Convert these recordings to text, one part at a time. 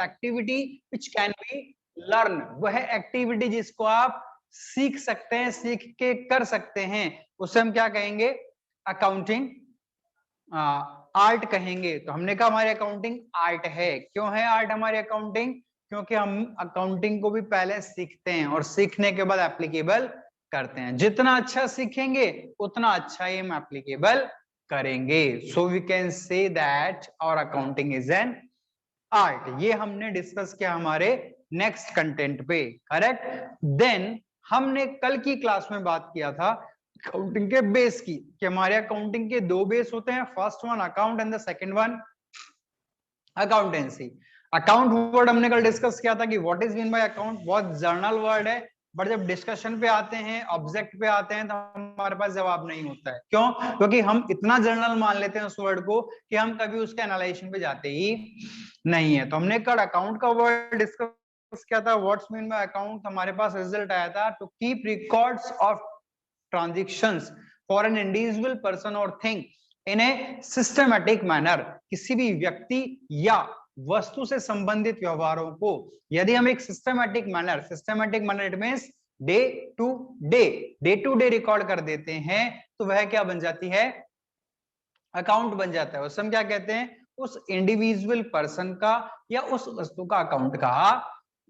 Activity which can be learn, वह activity जिसको आप सीख सकते हैं, सीख के कर सकते हैं, उसे हम क्या कहेंगे? अकाउंटिंग आर्ट कहेंगे। तो हमने कहा हमारी अकाउंटिंग आर्ट है। क्यों है आर्ट हमारी अकाउंटिंग? क्योंकि हम अकाउंटिंग को भी पहले सीखते हैं और सीखने के बाद एप्लीकेबल करते हैं। जितना अच्छा सीखेंगे उतना अच्छा ही हम एप्लीकेबल करेंगे। So we can say that our accounting is an art. ये हमने डिस्कस किया हमारे नेक्स्ट कंटेंट पे, करेक्ट। देन हमने कल की क्लास में बात किया था अकाउंटिंग के बेस की, कि हमारे अकाउंटिंग के दो बेस होते हैं, first one account and the second one accountancy. Account word हमने कल डिस्कस किया था कि what is mean by account, बहुत जर्नल वर्ड है, बट जब डिस्कशन पे आते हैं, ऑब्जेक्ट पे आते हैं, तो हमारे पास जवाब नहीं होता है। क्यों? क्योंकि हम इतना जर्नल मान लेते हैं उस वर्ड को कि हम कभी उसके एनालाइजेशन पे जाते ही नहीं है। तो हमने कल अकाउंट का वर्ड डिस्कस किया था, व्हाट्स मीन बाय अकाउंट। हमारे पास रिजल्ट आया था to keep records of transactions for an individual person और thing in a systematic manner. किसी भी व्यक्ति या वस्तु से संबंधित व्यवहारों को यदि हम एक systematic manner it means day to day record कर देते हैं, तो वह क्या बन जाती है? अकाउंट बन जाता है। उसे हम क्या कहते हैं? उस इंडिविजुअल पर्सन का या उस वस्तु का अकाउंट कहा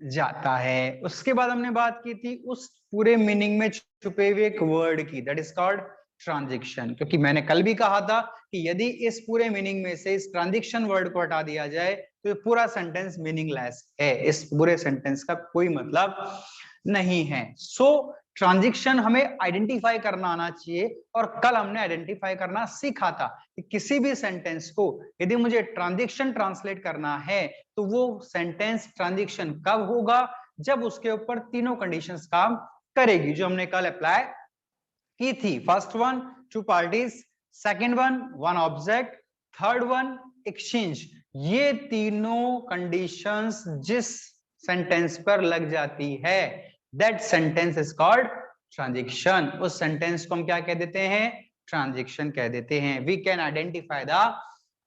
जाता है। उसके बाद हमने बात की थी उस पूरे मीनिंग में छुपे हुए एक वर्ड की, दैट इज कॉल्ड ट्रांजैक्शन। क्योंकि मैंने कल भी कहा था कि यदि इस पूरे मीनिंग में से इस ट्रांजैक्शन वर्ड को हटा दिया जाए तो ये पूरा सेंटेंस मीनिंगलेस है, इस पूरे सेंटेंस का कोई मतलब नहीं है। सो ट्रांजैक्शन हमें आइडेंटिफाई करना आना चाहिए, और कल हमने आइडेंटिफाई करना सीखा था कि किसी भी सेंटेंस को यदि मुझे ट्रांजैक्शन ट्रांसलेट करना है तो वो सेंटेंस ट्रांजैक्शन कब होगा? जब उसके ऊपर तीनों कंडीशंस काम करेगी, जो हमने कल अप्लाई की थी। First one two parties, second one object, third one exchange. ये तीनों कंडीशंस जिस सेंटेंस पर लग जाती है, that sentence is called transaction. उस सेंटेंस को हम क्या कह देते हैं? ट्रांजैक्शन कह देते हैं। We can identify the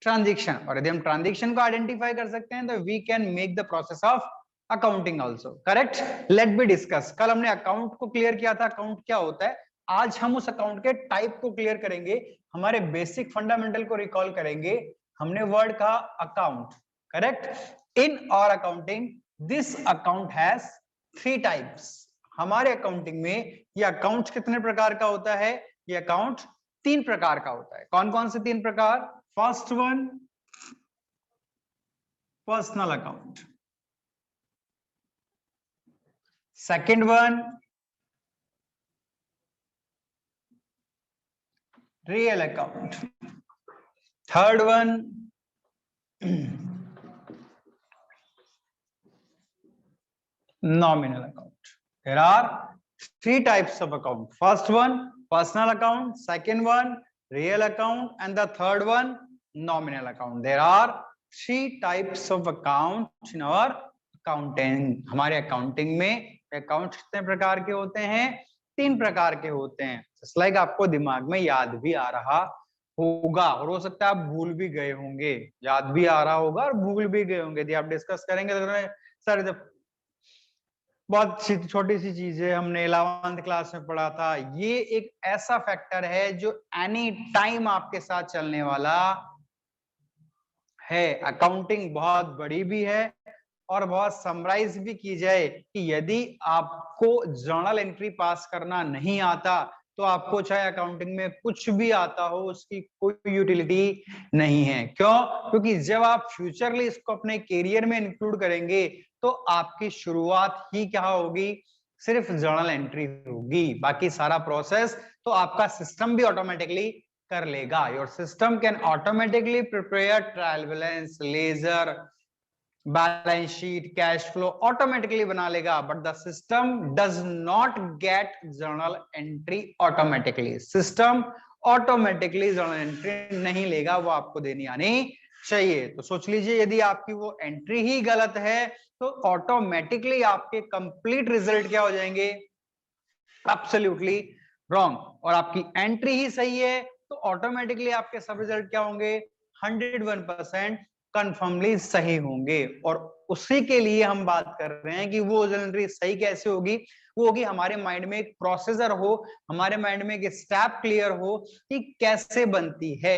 transaction, और यदि हम ट्रांजैक्शन को आइडेंटिफाई कर सकते हैं तो we can make the process of accounting also, correct. Let be discuss. कल हमने अकाउंट को क्लियर किया था, अकाउंट क्या होता है। आज हम उस अकाउंट के टाइप को क्लियर करेंगे, हमारे बेसिक फंडामेंटल को रिकॉल करेंगे। हमने वर्ड कहा account, correct. In our accounting this account has 3 types. हमारे अकाउंटिंग में ये अकाउंट कितने प्रकार का होता है? ये अकाउंट 3 प्रकार का होता है। कौन कौन से 3 प्रकार? First one personal account, second one real account, third one nominal account. There are 3 types of account. First one personal account, second one real account, and the third one nominal account. There are 3 types of account in our accounting. हमारे accounting में account कितने प्रकार के होते हैं? 3 प्रकार के होते हैं। Just like आपको दिमाग में याद भी आ रहा होगा, और हो सकता है आप भूल भी गए होंगे। याद भी आ रहा होगा और भूल भी गए होंगे। यदि आप डिस्कस करेंगे तो सर जब बहुत छोटी सी चीज है, हमने 11th क्लास में पढ़ा था। ये एक ऐसा फैक्टर है जो एनी टाइम आपके साथ चलने वाला है। अकाउंटिंग बहुत बड़ी भी है, और बहुत समराइज भी की जाए कि यदि आपको जर्नल एंट्री पास करना नहीं आता तो आपको चाहे अकाउंटिंग में कुछ भी आता हो, उसकी कोई यूटिलिटी नहीं है। क्यों? क्योंकि जब आप फ्यूचरली इसको अपने करियर में इंक्लूड करेंगे तो आपकी शुरुआत ही क्या होगी? सिर्फ जर्नल एंट्री होगी। बाकी सारा प्रोसेस तो आपका सिस्टम भी ऑटोमेटिकली कर लेगा। Your system can automatically prepare trial balance, ledger, balance sheet, cash flow automatically बना लेगा, but the system does not get journal entry automatically. System automatically journal entry नहीं लेगा, वो आपको देनी आनी चाहिए। तो सोच लीजिए यदि आपकी वो एंट्री ही गलत है तो ऑटोमेटिकली आपके कंप्लीट रिजल्ट क्या हो जाएंगे? Absolutely wrong. और आपकी एंट्री ही सही है तो ऑटोमेटिकली आपके सब रिजल्ट क्या होंगे? 101% कंफर्मली सही होंगे। और उसी के लिए हम बात कर रहे हैं कि वो जर्नल एंट्री सही कैसे होगी। वो होगी हमारे माइंड में एक प्रोसीजर हो, हमारे माइंड में एक स्टेप क्लियर हो कि कैसे बनती है।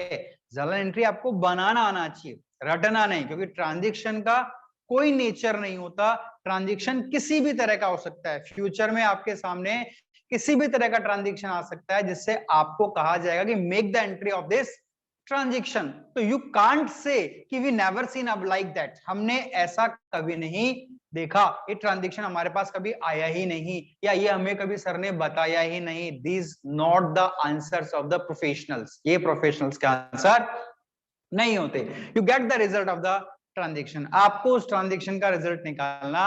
जर्नल एंट्री आपको बनाना आना चाहिए, रटना नहीं, क्योंकि ट्रांजेक्शन का कोई नेचर नहीं होता। ट्रांजेक्शन किसी भी तरह का हो सकता है। फ्यूचर में आपके सामने किसी भी तरह का ट्रांजेक्शन आ सकता है जिससे आपको कहा जाएगा कि make the entry of this transaction. तो यू कांट से कि वी नेवर सीन अब लाइक दैट, हमने ऐसा कभी नहीं देखा, ये ट्रांजेक्शन हमारे पास कभी आया ही नहीं, या ये हमें कभी सर ने बताया ही नहीं। This not the answers of the professionals, ये प्रोफेशनल्स के आंसर नहीं होते। You get the result of the transaction, आपको उस ट्रांजेक्शन का रिजल्ट निकालना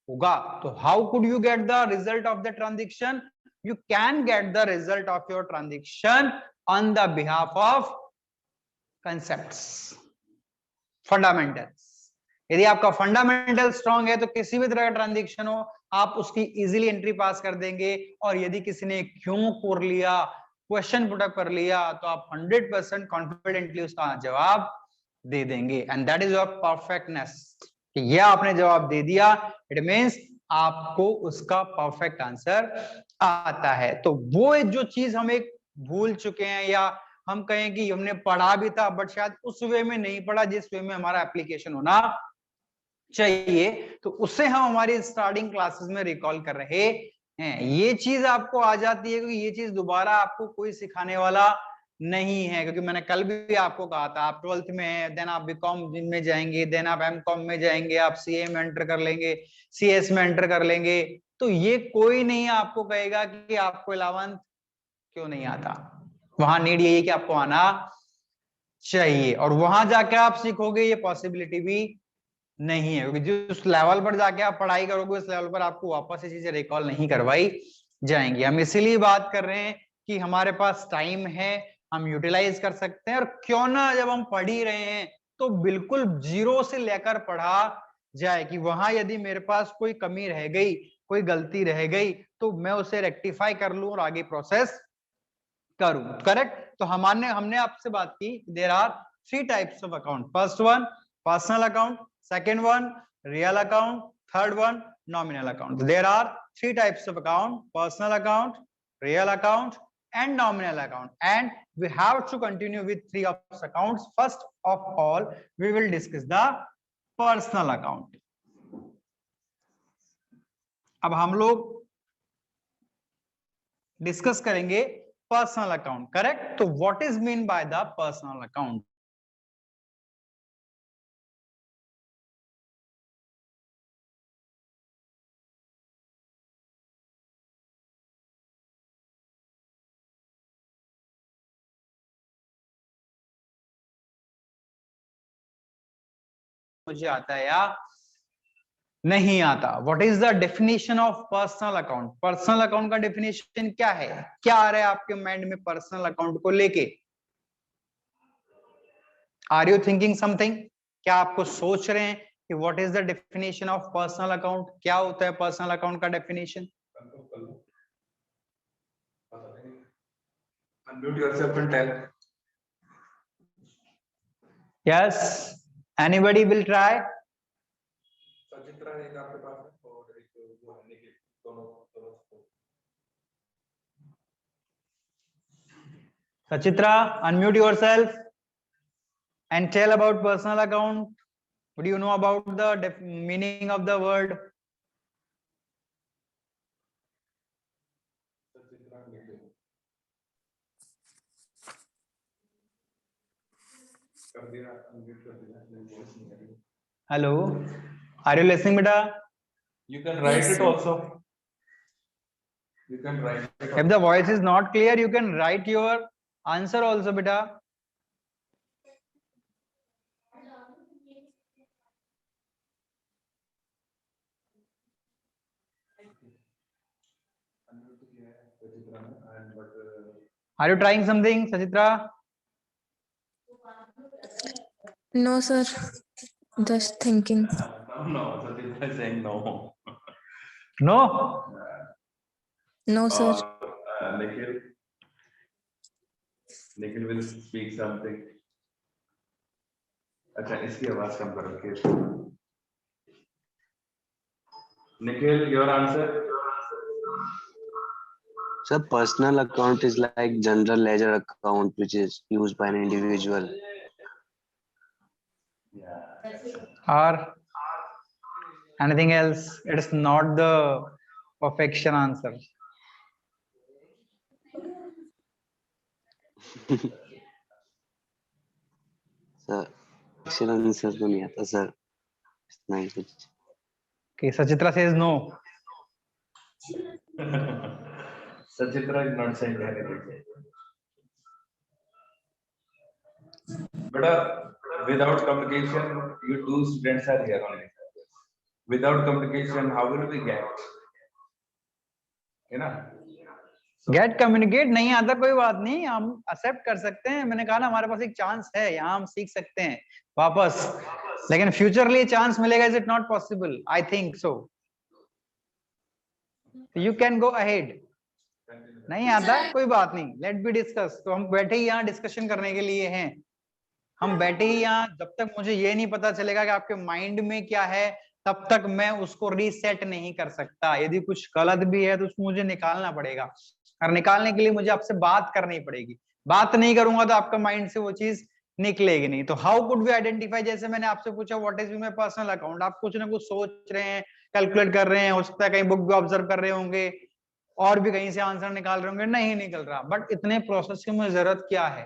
होगा। तो how could you get the result of the transaction? You can get the result of your transaction on the behalf of concepts, fundamentals. यदि आपका fundamental strong है तो किसी भी तरह का ट्रांजेक्शन हो आप उसकी इजीली एंट्री पास कर देंगे। और यदि किसी ने क्यों कर लिया, क्वेश्चन पुटअप कर लिया, तो आप 100% कॉन्फिडेंटली उसका जवाब दे देंगे। And that is your perfectness, कि यह आपने जवाब दे दिया, इट मींस आपको उसका परफेक्ट आंसर आता है। तो वो जो चीज हम एक भूल चुके हैं, या हम कहें कि हमने पढ़ा भी था बट शायद उस वे में नहीं पढ़ा जिस वे में हमारा एप्लीकेशन होना चाहिए, तो उससे हम हमारी स्टार्टिंग क्लासेस में रिकॉल कर रहे हैं। ये चीज आपको आ जाती है, क्योंकि ये चीज दोबारा आपको कोई सिखाने वाला नहीं है। क्योंकि मैंने कल भी आपको कहा था, आप 12th में है, देन आप बीकॉम में जाएंगे, देन आप एमकॉम में जाएंगे, आप सीए में एंटर कर लेंगे, सीएस में एंटर कर लेंगे। तो ये कोई नहीं आपको कहेगा कि आपको 11th क्यों नहीं आता। वहां नीड यही कि आपको आना चाहिए, और वहां जाके आप सीखोगे, ये पॉसिबिलिटी भी नहीं है। क्योंकि जिस लेवल पर जाके आप पढ़ाई करोगे उस लेवल पर आपको वापस ये चीजें रिकॉल नहीं करवाई जाएंगी। हम इसीलिए बात कर रहे हैं कि हमारे पास टाइम है, हम यूटिलाइज कर सकते हैं। और क्यों ना जब हम पढ़ ही रहे हैं तो बिल्कुल जीरो से लेकर पढ़ा जाए, कि वहां यदि मेरे पास कोई कमी रह गई, कोई गलती रह गई, तो मैं उसे रेक्टिफाई कर लूं और आगे प्रोसेस करूं। करेक्ट? तो हमने आपसे बात की, there are 3 types of account. First one personal account, second one real account, third one nominal account. There are 3 types of account, personal account, real account and nominal account, and we have to continue with 3 of accounts. First of all we will discuss the personal account. अब हम लोग discuss करेंगे personal account. Correct? तो what is mean by the personal account? मुझे आता है या नहीं आता। What is the definition of personal account? Personal account का डेफिनेशन क्या है? क्या आ रहा है आपके माइंड में पर्सनल अकाउंट को लेके? Are you thinking something? क्या आपको सोच रहे हैं कि what is the definition of personal account? क्या होता है पर्सनल अकाउंट का definition? Unmute yourself and tell. Yes, anybody will try. Sachitra एक आपके पास है और एक वो है निखिल, दोनों दोनों Sachitra, unmute yourself and tell about personal account. What do you know about the meaning of the word? सचित्रा निखिल कर दिया, अनम्यूट कर दिया, वॉइस नहीं आ रही। Hello, are you listening, beta? You can write Yes, it sir. also. You can write it. If the voice is not clear, you can write your answer also, beta. Unmute किया है सचित्रा ने, and but Are you trying something, Sachitra? No, sir. Just thinking. no, Sachitra is saying no. No. No, sir. Nikhil will speak something. अच्छा, इसकी आवाज कम करो के। Nikhil, your answer? Sir, personal account is like general ledger account which is used by an individual. Or anything else? It is not the perfection answer. Sir, actual answer तो नहीं आता sir. इतना ही कुछ. Okay, Sachitra says no. Sachitra is not saying anything. But without communication, you two students are here only. Without communication, how will we get? है ना? Gate communicate नहीं आता कोई बात नहीं, हम एक्सेप्ट कर सकते हैं। मैंने कहा ना हमारे पास एक चांस है, यहाँ हम सीख सकते हैं वापस, लेकिन फ्यूचरली चांस मिलेगा, is it not possible? I think so. You can go ahead. नहीं आता कोई बात नहीं, लेट बी डिस्कस। तो हम बैठे ही यहाँ डिस्कशन करने के लिए हैं, हम बैठे ही यहाँ। जब तक मुझे ये नहीं पता चलेगा कि आपके माइंड में क्या है, तब तक मैं उसको रीसेट नहीं कर सकता। यदि कुछ गलत भी है तो उसको मुझे निकालना पड़ेगा, और निकालने के लिए मुझे आपसे बात करनी पड़ेगी। बात नहीं करूंगा तो आपका माइंड से वो चीज निकलेगी नहीं। तो हाउ कुड वी आइडेंटिफाई, जैसे मैंने आपसे पूछा what is my personal account, आप कुछ ना कुछ सोच रहे हैं, कैलकुलेट कर रहे हैं, हो सकता है कहीं बुक भी ऑब्जर्व कर रहे होंगे और भी कहीं से आंसर निकाल रहे होंगे, नहीं निकल रहा, बट इतने प्रोसेस की मुझे जरूरत क्या है?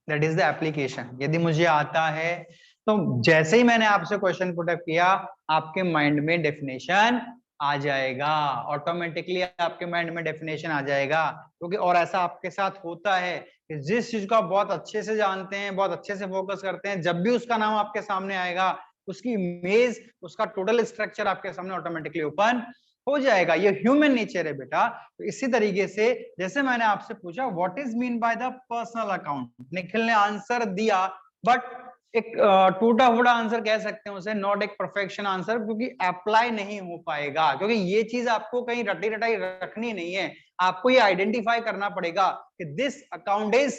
That is the application. यदि मुझे आता है तो जैसे ही मैंने आपसे क्वेश्चन पुटअप किया, आपके माइंड में डेफिनेशन आ जाएगा, ऑटोमेटिकली आपके माइंड में डेफिनेशन आ जाएगा। क्योंकि और ऐसा आपके साथ होता है कि जिस चीज को आप बहुत अच्छे से जानते हैं, बहुत अच्छे से फोकस करते हैं, जब भी उसका नाम आपके सामने आएगा, उसकी इमेज, उसका टोटल स्ट्रक्चर आपके सामने ऑटोमेटिकली ओपन हो जाएगा। ये ह्यूमन नेचर है बेटा। तो इसी तरीके से जैसे मैंने आपसे पूछा what is mean by the personal account, Nikhil ने आंसर दिया, बट एक टूटा फूटा आंसर कह सकते हैं उसे, नॉट एक परफेक्शन आंसर, क्योंकि अप्लाई नहीं हो पाएगा। क्योंकि ये चीज आपको कहीं रटी रटाई रखनी नहीं है, आपको ये आइडेंटिफाई करना पड़ेगा कि this account is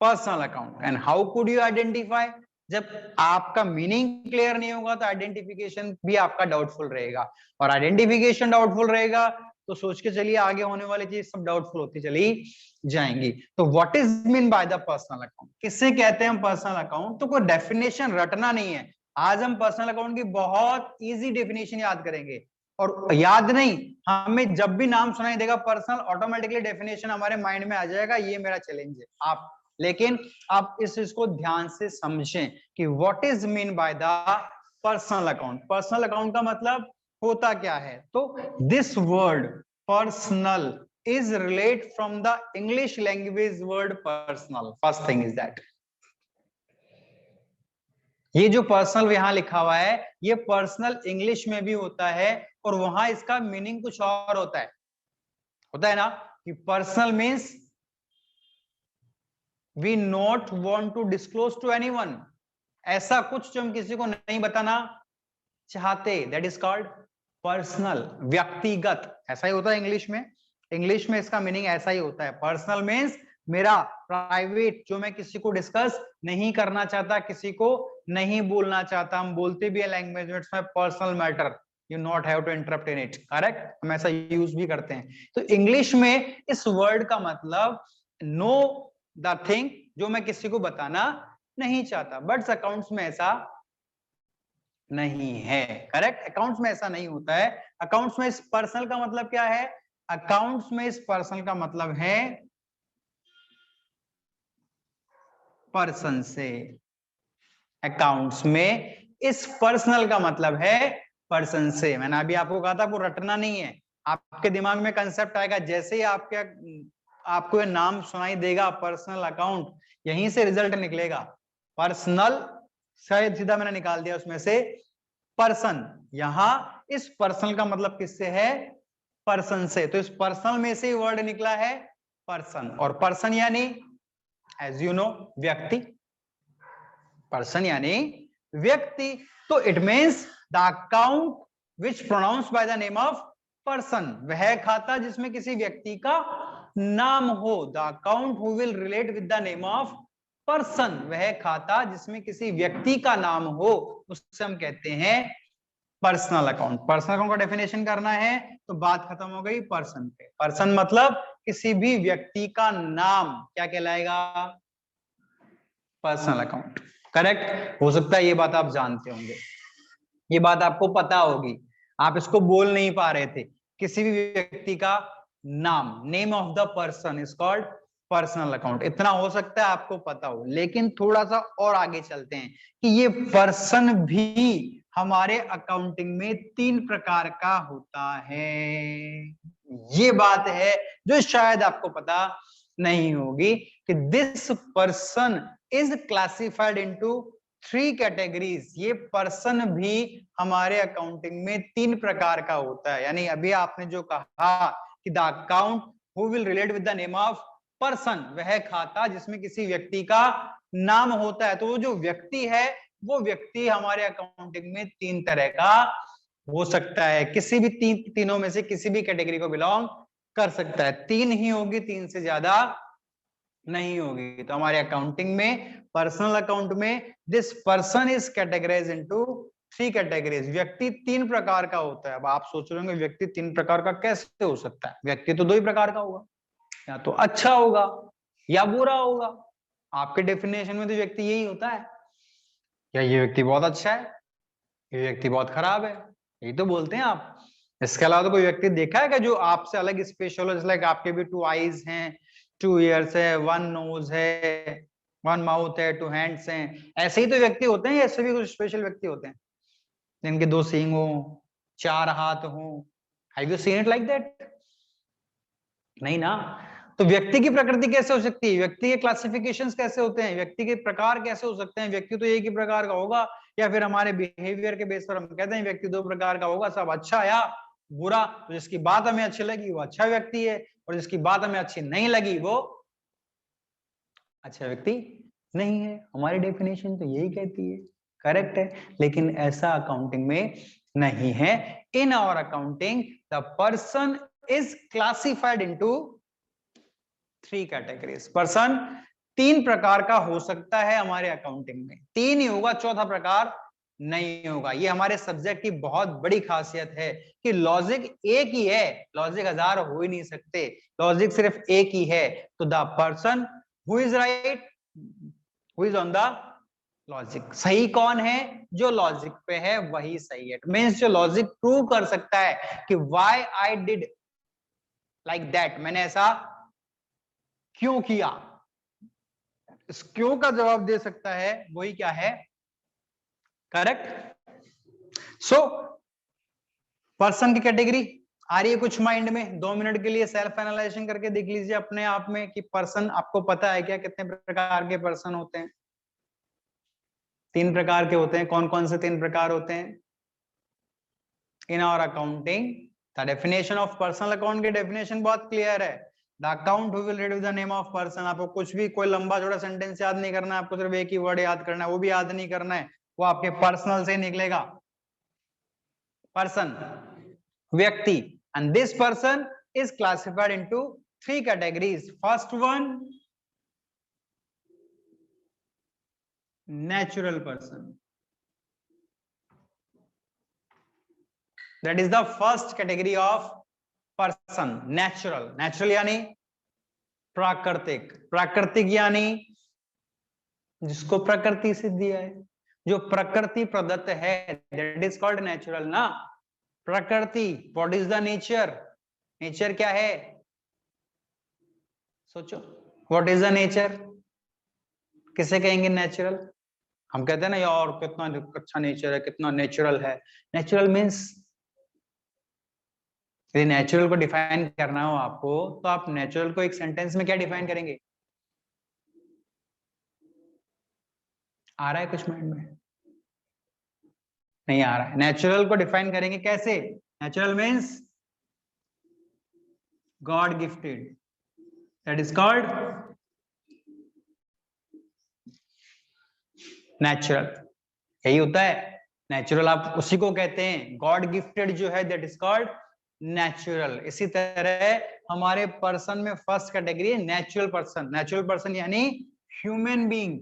personal account. And how could you identify? जब आपका मीनिंग क्लियर नहीं होगा तो आइडेंटिफिकेशन भी आपका डाउटफुल रहेगा, और आइडेंटिफिकेशन डाउटफुल रहेगा तो सोच के चलिए आगे होने वाली चीज सब डाउटफुल होती चली जाएंगी। तो what is mean by the personal account, किससे कहते हैं हम पर्सनल अकाउंट? तो कोई डेफिनेशन रटना नहीं है। आज हम पर्सनल अकाउंट की बहुत इजी डेफिनेशन याद करेंगे, और याद नहीं, हमें जब भी नाम सुनाई देगा पर्सनल, ऑटोमेटिकली डेफिनेशन हमारे माइंड में आ जाएगा। ये मेरा चैलेंज है आप, लेकिन आप इस चीज को ध्यान से समझें कि what is mean by the personal account. Personal account का मतलब होता क्या है? तो this word personal is relate from the English language word personal. First thing is that ये जो पर्सनल यहां लिखा हुआ है, ये पर्सनल इंग्लिश में भी होता है, और वहां इसका मीनिंग कुछ और होता है ना, कि personal means we not want to disclose to anyone, ऐसा कुछ जो हम किसी को नहीं बताना चाहते, दैट इज कॉल्ड पर्सनल, व्यक्तिगत। ऐसा ही होता है इंग्लिश में, इंग्लिश में इसका मीनिंग ऐसा ही होता है। पर्सनल मीन्स मेरा प्राइवेट, जो मैं किसी को डिस्कस नहीं करना चाहता, किसी को नहीं बोलना चाहता। हम बोलते भी है लैंग्वेज में, it's my personal matter, you not have to interrupt in it, correct? हम ऐसा यूज भी करते हैं। तो इंग्लिश में इस वर्ड का मतलब नो द थिंग, जो मैं किसी को बताना नहीं चाहता। बट अकाउंट्स में ऐसा नहीं है, करेक्ट? अकाउंट्स में ऐसा नहीं होता है। अकाउंट्स में इस पर्सनल का मतलब क्या है? अकाउंट्स में इस पर्सनल का मतलब है पर्सन से। अकाउंट्स में इस पर्सनल का मतलब है पर्सन से। मैंने अभी आपको कहा था वो रटना नहीं है, आपके दिमाग में कंसेप्ट आएगा जैसे ही आपको ये नाम सुनाई देगा पर्सनल अकाउंट, यहीं से रिजल्ट निकलेगा। पर्सनल शायद सीधा मैंने निकाल दिया उसमें से पर्सन, यहां इस पर्सनल का मतलब किससे है? पर्सन से। तो इस पर्सनल में से वर्ड निकला है पर्सन, और पर्सन यानी एज यू नो व्यक्ति, पर्सन यानी व्यक्ति। तो it means the account which pronounce by the name of person, वह खाता जिसमें किसी व्यक्ति का नाम हो। The account who will relate with the name of person वह खाता जिसमें किसी व्यक्ति का नाम हो, उससे हम कहते हैं पर्सनल अकाउंट। पर्सनल अकाउंट का डेफिनेशन करना है तो बात खत्म हो गई पर्सन पे। पर्सन मतलब किसी भी व्यक्ति का नाम क्या कहलाएगा? Personal account. करेक्ट। हो सकता है ये बात आप जानते होंगे, ये बात आपको पता होगी, आप इसको बोल नहीं पा रहे थे। किसी भी व्यक्ति का नाम, name of the person is called personal account. इतना हो सकता है आपको पता हो, लेकिन थोड़ा सा और आगे चलते हैं कि ये पर्सन भी हमारे अकाउंटिंग में 3 प्रकार का होता है। ये बात है जो शायद आपको पता नहीं होगी कि this person is classified into 3 categories. ये पर्सन भी हमारे अकाउंटिंग में 3 प्रकार का होता है। यानी अभी आपने जो कहा कि the account who will relate with the name of person, वह खाता जिसमें किसी व्यक्ति का नाम होता है। तो वो जो व्यक्ति है, वो व्यक्ति हमारे अकाउंटिंग में 3 तरह का हो सकता है। किसी भी तीनों में से किसी भी कैटेगरी को बिलोंग कर सकता है। 3 ही होगी, 3 से ज्यादा नहीं होगी। तो हमारे अकाउंटिंग में, पर्सनल अकाउंट में, this person is categorize into 3 categories. व्यक्ति 3 प्रकार का होता है। अब आप सोच रहे होंगे व्यक्ति 3 प्रकार का कैसे हो सकता है? व्यक्ति तो 2 ही प्रकार का होगा, या तो अच्छा होगा या बुरा होगा। आपके डेफिनेशन में तो व्यक्ति यही होता है, या ये व्यक्ति बहुत अच्छा है, ये व्यक्ति बहुत खराब है, यही तो बोलते हैं आप। इसके अलावा तो कोई व्यक्ति देखा है क्या जो आपसे अलग स्पेशल हो? लाइक आपके भी 2 आईज हैं, 2 ईयर्स है, 1 नोज है, 1 माउथ है, 2 हैंड्स हैं। ऐसे ही तो व्यक्ति होते हैं, ऐसे भी कुछ स्पेशल व्यक्ति होते हैं जिनके 2 सींग हो, 4 हाथ हो। Have you seen it like that? नहीं ना। तो व्यक्ति की प्रकृति कैसे हो सकती है? व्यक्ति के क्लासिफिकेशंस कैसे होते हैं? व्यक्ति के प्रकार कैसे हो सकते हैं? व्यक्ति तो एक ही प्रकार का होगा, या फिर हमारे बिहेवियर के बेस पर हम कहते हैं व्यक्ति 2 प्रकार का होगा, सब अच्छा या बुरा। तो जिसकी बात हमें अच्छी लगी वो अच्छा व्यक्ति है, और जिसकी बात हमें अच्छी नहीं लगी वो अच्छा व्यक्ति नहीं है। हमारी डेफिनेशन तो यही कहती है, करेक्ट है। लेकिन ऐसा अकाउंटिंग में नहीं है। In our accounting the person is classified into 3 categories. Person 3 प्रकार का हो सकता है हमारे अकाउंटिंग में, 3 ही होगा, चौथा प्रकार नहीं होगा। ये हमारे सब्जेक्ट की बहुत बड़ी खासियत है कि लॉजिक एक ही है, लॉजिक 1000 हो ही नहीं सकते, लॉजिक सिर्फ एक ही है। तो the person who is right, who is on the logic, सही कौन है? जो लॉजिक पे है वही सही है। मींस जो लॉजिक प्रूव कर सकता है कि why I did like that, मैंने ऐसा क्यों किया, इस क्यों का जवाब दे सकता है, वही क्या है? करेक्ट। सो पर्सन की कैटेगरी आ रही है कुछ माइंड में? 2 मिनट के लिए सेल्फ एनालाइजेशन करके देख लीजिए अपने आप में कि पर्सन आपको पता है क्या, कितने प्रकार के पर्सन होते हैं? 3 प्रकार के होते हैं। कौन कौन से 3 प्रकार होते हैं? In our accounting the definition of personal account की डेफिनेशन बहुत क्लियर है। The account who will read with the name of person. आपको कुछ भी कोई लंबा चौड़ा सेंटेंस याद नहीं करना है, आपको सिर्फ एक ही वर्ड याद करना है, वो भी याद नहीं करना है, वो आपके पर्सनल से निकलेगा। पर्सन, व्यक्ति, and this person is classified into 3 categories. First one, natural person, that is the first category of person. natural यानी प्राकृतिक, प्राकृतिक यानी जिसको प्रकृति से दिया है, जो प्रकृति प्रदत्त है, that is called natural ना। प्रकृति, what is the nature? Nature क्या है? सोचो, what is the nature? किसे कहेंगे नेचुरल? हम कहते हैं ना यार कितना अच्छा नेचर है, कितना नेचुरल है। नेचुरल मीन्स, यदि नेचुरल को डिफाइन करना हो आपको, तो आप नेचुरल को एक सेंटेंस में क्या डिफाइन करेंगे? आ रहा है कुछ माइंड में? नहीं आ रहा है। नेचुरल को डिफाइन करेंगे कैसे? Natural means God gifted, that is called natural. यही होता है नेचुरल, आप उसी को कहते हैं। गॉड गिफ्टेड जो है दैट इज कॉल्ड नेचुरल। इसी तरह हमारे पर्सन में फर्स्ट कैटेगरी है नेचुरल पर्सन। नेचुरल पर्सन यानी ह्यूमन बीइंग,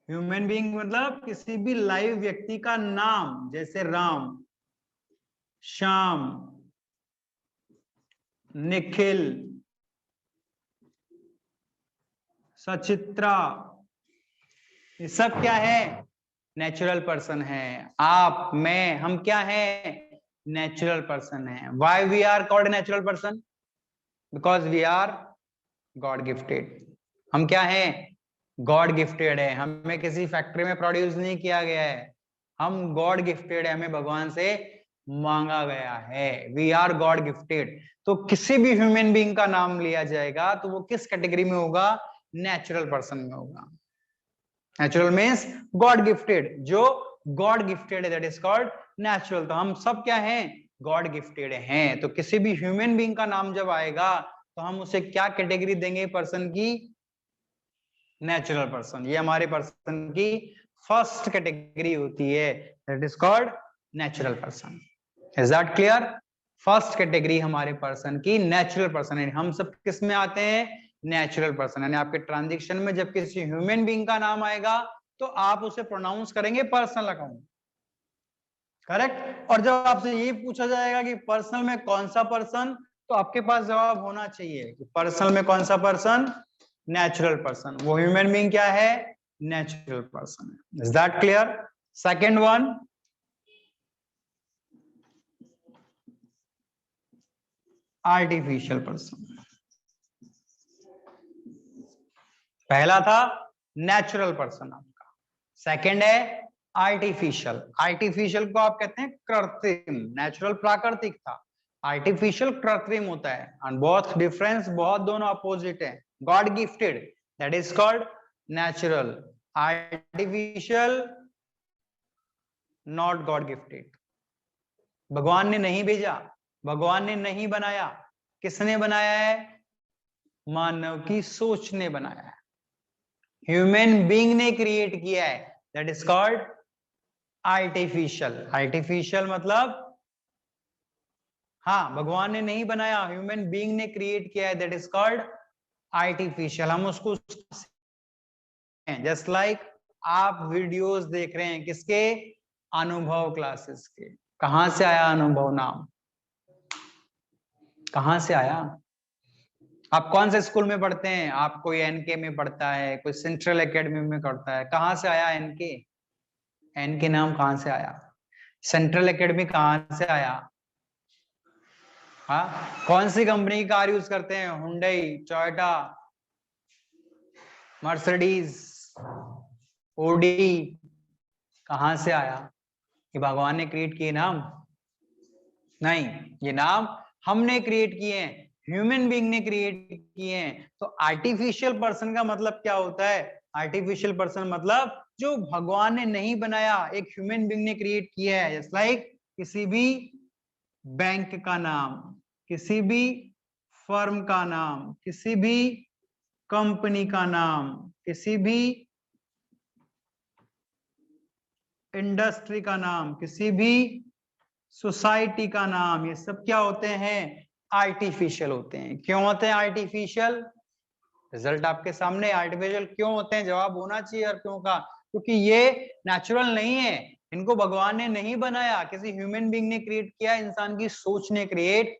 ह्यूमन बीइंग मतलब किसी भी लाइव व्यक्ति का नाम, जैसे राम, श्याम, निखिल, सचित्रा, ये सब क्या है? नेचुरल पर्सन है। आप, मैं, हम क्या है? नेचुरल पर्सन है। Why we are called natural person? Because we are God gifted. हम क्या हैं? गॉड गिफ्टेड है। हमें किसी फैक्ट्री में प्रोड्यूस नहीं किया गया है, हम गॉड गिफ्टेड है, हमें भगवान से मांगा गया है। We are God gifted. तो किसी भी ह्यूमन बीइंग का नाम लिया जाएगा तो वो किस कैटेगरी में होगा? नेचुरल पर्सन में होगा। नेचुरल मीन्स गॉड गिफ्टेड, जो गॉड गिफ्टेड है दैट इज कॉल्ड नेचुरल। तो हम सब क्या हैं? गॉड गिफ्टेड हैं। तो किसी भी ह्यूमन बीइंग का नाम जब आएगा तो हम उसे क्या कैटेगरी देंगे पर्सन की? Natural person. ये हमारे पर्सन की फर्स्ट कैटेगरी होती है, that is called natural person. Is that clear? First category हमारे पर्सन की नेचुरल पर्सन है। हम सब किस में आते हैं? Natural person. यानी आपके ट्रांजैक्शन में जब किसी ह्यूमन बीइंग का नाम आएगा तो आप उसे प्रोनाउंस करेंगे पर्सनल अकाउंट, करेक्ट? और जब आपसे ये पूछा जाएगा कि पर्सनल में कौन सा पर्सन, तो आपके पास जवाब होना चाहिए कि पर्सनल में कौन सा पर्सन? Natural person. वो ह्यूमन बीइंग क्या है? नेचुरल पर्सन है। Is that clear? Second one, artificial person. पहला था नेचुरल पर्सन आपका, सेकंड है आर्टिफिशियल। आर्टिफिशियल को आप कहते हैं कृत्रिम। नेचुरल प्राकृतिक था, आर्टिफिशियल कृत्रिम होता है। एंड बहुत डिफरेंस, बहुत दोनों अपोजिट है। God gifted that is called natural, artificial not God gifted. भगवान ने नहीं भेजा, भगवान ने नहीं बनाया, किसने बनाया है? मानव की सोच ने बनाया है, ह्यूमन बीइंग ने क्रिएट किया है, that is called artificial. Artificial मतलब हाँ, भगवान ने नहीं बनाया, ह्यूमन बीइंग ने क्रिएट किया है, दैट इज कॉल्ड आर्टिफिशियल। हम उसको जस्ट लाइक आप वीडियोस देख रहे हैं किसके? अनुभव क्लासेस के। कहां से आया अनुभव नाम? कहां से आया? आप कौन से स्कूल में पढ़ते हैं? आप कोई एनके में पढ़ता है, कोई सेंट्रल एकेडमी में पढ़ता है। कहां से आया एनके? एनके नाम कहां से आया? सेंट्रल एकेडमी कहां से आया? हाँ, कौन सी कंपनी की कार यूज करते हैं? Hyundai, Toyota, Mercedes, Audi. कहां से आया? ये भगवान ने क्रिएट किए नाम? नहीं, ये नाम हमने क्रिएट किए हैं, ह्यूमन बीइंग ने क्रिएट किए हैं। तो आर्टिफिशियल पर्सन का मतलब क्या होता है? आर्टिफिशियल पर्सन मतलब जो भगवान ने नहीं बनाया, एक ह्यूमन बीइंग ने क्रिएट किया है। जस्ट लाइक किसी भी बैंक का नाम, किसी भी फर्म का नाम, किसी भी कंपनी का नाम, किसी भी इंडस्ट्री का नाम, किसी भी सोसाइटी का नाम, ये सब क्या होते हैं? आर्टिफिशियल होते हैं। क्यों होते हैं आर्टिफिशियल? रिजल्ट आपके सामने। आर्टिफिशियल क्यों होते हैं? जवाब होना चाहिए और क्यों का? क्योंकि ये नेचुरल नहीं है, इनको भगवान ने नहीं बनाया, किसी ह्यूमन बीइंग ने क्रिएट किया, इंसान की सोच ने क्रिएट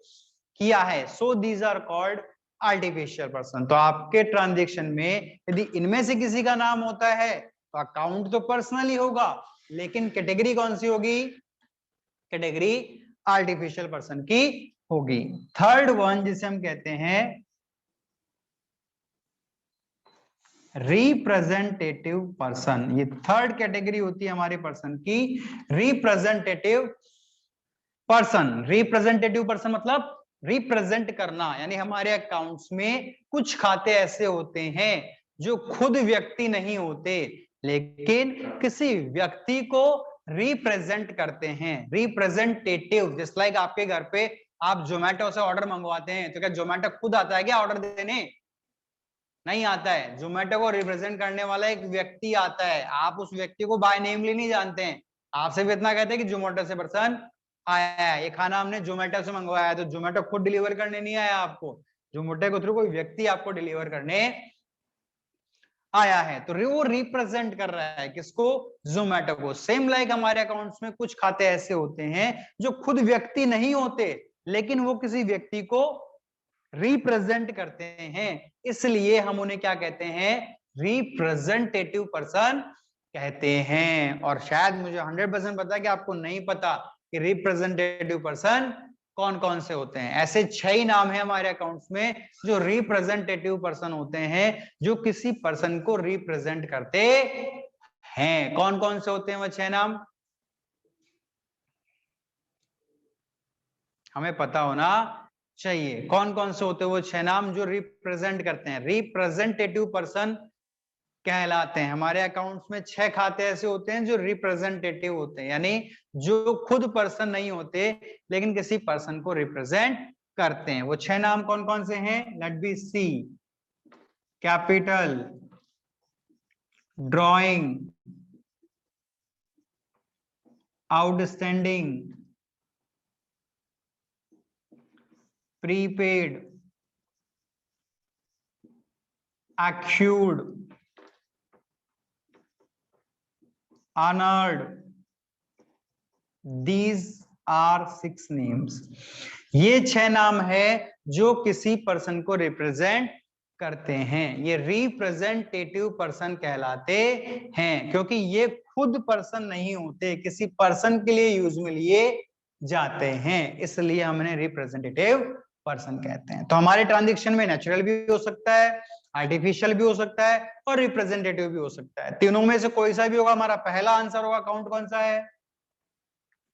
किया है। So these are called artificial person. तो आपके ट्रांजेक्शन में यदि इनमें से किसी का नाम होता है तो अकाउंट तो पर्सनली होगा, लेकिन कैटेगरी कौन सी होगी? कैटेगरी आर्टिफिशियल पर्सन की होगी। थर्ड वन जिसे हम कहते हैं रिप्रेजेंटेटिव पर्सन। ये थर्ड कैटेगरी होती है हमारे पर्सन की, रिप्रेजेंटेटिव पर्सन। रिप्रेजेंटेटिव पर्सन मतलब रिप्रेजेंट करना, यानी हमारे अकाउंट्स में कुछ खाते ऐसे होते हैं जो खुद व्यक्ति नहीं होते, लेकिन किसी व्यक्ति को रिप्रेजेंट करते हैं। रिप्रेजेंटेटिव, जस्ट लाइक आपके घर पे आप जोमेटो से ऑर्डर मंगवाते हैं, तो क्या जोमेटो खुद आता है क्या ऑर्डर देने? नहीं आता है। जोमेटो को रिप्रेजेंट करने वाला एक व्यक्ति आता है, आप उस व्यक्ति को बाय नेमली नहीं जानते हैं। आपसे भी इतना कहते हैं कि जोमेटो से पर्सन आया है, ये खाना हमने जोमेटो से मंगवाया है, तो जोमेटो खुद डिलीवर करने नहीं आया आपको, जोमेटो के थ्रू कोई व्यक्ति आपको डिलीवर करने आया है, तो वो रिप्रेजेंट कर रहा है किसको? जोमेटो को। सेम लाइक हमारे अकाउंट्स में कुछ खाते ऐसे होते हैं जो खुद व्यक्ति नहीं होते, लेकिन वो किसी व्यक्ति को रिप्रेजेंट करते हैं, इसलिए हम उन्हें क्या कहते हैं? रिप्रेजेंटेटिव पर्सन कहते हैं। और शायद मुझे 100% पता है कि आपको नहीं पता कि रिप्रेजेंटेटिव पर्सन कौन कौन से होते हैं। ऐसे 6 ही नाम है हमारे अकाउंट्स में जो रिप्रेजेंटेटिव पर्सन होते हैं, जो किसी पर्सन को रिप्रेजेंट करते हैं। कौन कौन से होते हैं वो 6 नाम? हमें पता होना चाहिए कौन कौन से होते हैं वो 6 नाम जो रिप्रेजेंट करते हैं, रिप्रेजेंटेटिव पर्सन कहलाते हैं। हमारे अकाउंट्स में 6 खाते ऐसे होते हैं जो रिप्रेजेंटेटिव होते हैं, यानी जो खुद पर्सन नहीं होते लेकिन किसी पर्सन को रिप्रेजेंट करते हैं। वो 6 नाम कौन कौन से हैं? Let be see. Capital, drawing, outstanding, prepaid, accrued, unearned. These are 6 names. ये 6 नाम है जो किसी पर्सन को रिप्रेजेंट करते हैं। ये रिप्रेजेंटेटिव पर्सन कहलाते हैं क्योंकि ये खुद पर्सन नहीं होते, किसी पर्सन के लिए यूज में लिए जाते हैं, इसलिए हमने रिप्रेजेंटेटिव पर्सन कहते हैं। तो हमारे ट्रांजैक्शन में नेचुरल भी हो सकता है, आर्टिफिशियल भी हो सकता है और रिप्रेजेंटेटिव भी हो सकता है। तीनों में से कोई सा भी होगा। हमारा पहला आंसर होगा अकाउंट कौन सा है?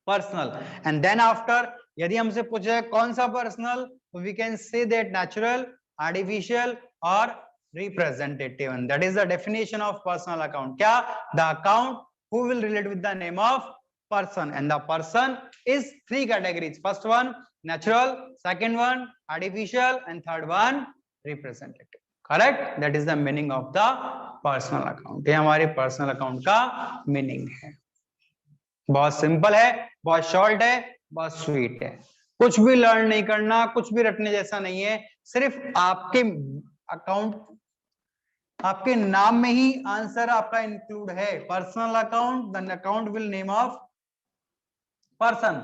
पर्सनल। एंड देन आफ्टर यदि हमसे पूछा है कौन सा पर्सनल, तो we can say that natural, artificial और representative, and that is the definition of personal account. क्या? The account who will relate with the name of person, and the person is 3 categories. First one natural, second one artificial, and third one representative. Correct? That is the meaning of the personal account. ये हमारे personal account का meaning है। बहुत simple है, बहुत short है, बहुत sweet है। कुछ भी लर्न नहीं करना, कुछ भी रटने जैसा नहीं है। सिर्फ आपके अकाउंट, आपके नाम में ही आंसर आपका इंक्लूड है। Personal account, the account will name of person,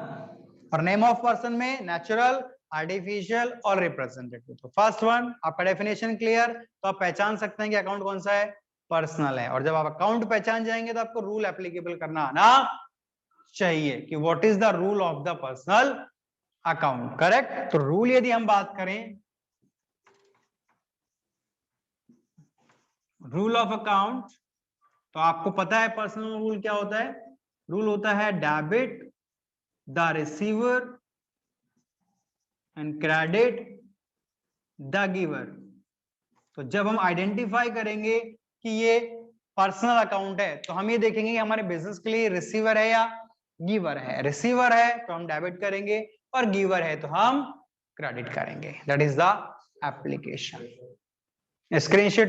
और नेम ऑफ पर्सन में नेचुरल, आर्टिफिशियल और रिप्रेजेंटेटिव। तो फर्स्ट वन आपका डेफिनेशन क्लियर, तो आप पहचान सकते हैं कि अकाउंट कौन सा है? पर्सनल है। और जब आप अकाउंट पहचान जाएंगे तो आपको रूल एप्लीकेबल करना आना चाहिए कि what is the rule of the personal account. Correct? तो रूल यदि हम बात करें, रूल ऑफ अकाउंट, तो आपको पता है पर्सनल रूल क्या होता है? रूल होता है debit the receiver and credit the giver. तो जब हम आइडेंटिफाई करेंगे कि ये पर्सनल अकाउंट है, तो हम ये देखेंगे कि हमारे बिजनेस के लिए रिसीवर है या गिवर है। रिसीवर है तो हम डेबिट करेंगे और गिवर है तो हम क्रेडिट करेंगे। That is the application. Screenshot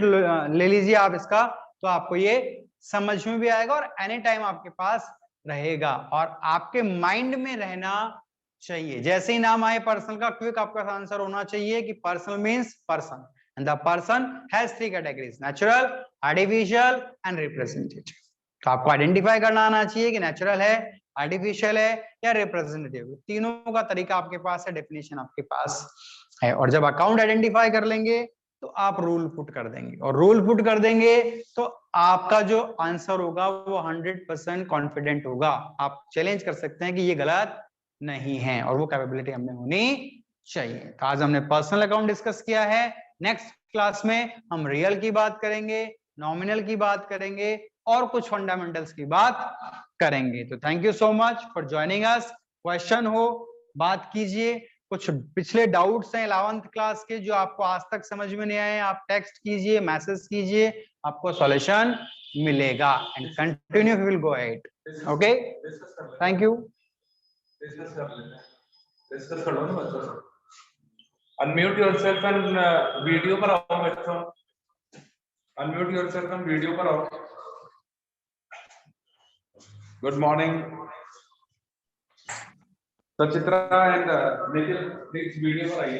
ले लीजिए आप इसका, तो आपको ये समझ में भी आएगा और एनी टाइम आपके पास रहेगा और आपके माइंड में रहना चाहिए। जैसे ही नाम आए पर्सनल का, क्विक आपका आंसर होना चाहिए कि personal means person, and the person has 3 categories, natural, artificial and representative. तो आपको आइडेंटिफाई करना आना चाहिए कि नेचुरल है, आर्टिफिशियल है या रिप्रेजेंटेटिव। तीनों का तरीका आपके पास है, डेफिनेशन आपके पास है। और जब अकाउंट आइडेंटिफाई कर लेंगे तो आप रूल पुट कर देंगे, और रूल पुट कर देंगे तो आपका जो आंसर होगा वो 100% कॉन्फिडेंट होगा। आप चैलेंज कर सकते हैं कि ये गलत नहीं है, और वो कैपेबिलिटी हमें होनी चाहिए। तो आज हमने पर्सनल अकाउंट डिस्कस किया है। नेक्स्ट क्लास में हम रियल की बात करेंगे, नॉमिनल की बात करेंगे और कुछ फंडामेंटल्स की बात करेंगे। तो thank you so much for joining us. Question हो बात कीजिए, कुछ पिछले डाउट्स हैं 11th क्लास के जो आपको आज तक समझ में नहीं आए, आप टेक्स्ट कीजिए, मैसेज कीजिए, आपको सॉल्यूशन मिलेगा। And continue we will go ahead. Okay, thank you. Discuss कर लेते हैं, डिस्कस कर लो ना बच्चों। अनम्यूट योरसेल्फ एंड वीडियो पर आओ बच्चों, अनम्यूट योरसेल्फ एंड वीडियो पर आओ। Good morning Sachitra and Nikhil, please video पर आइए।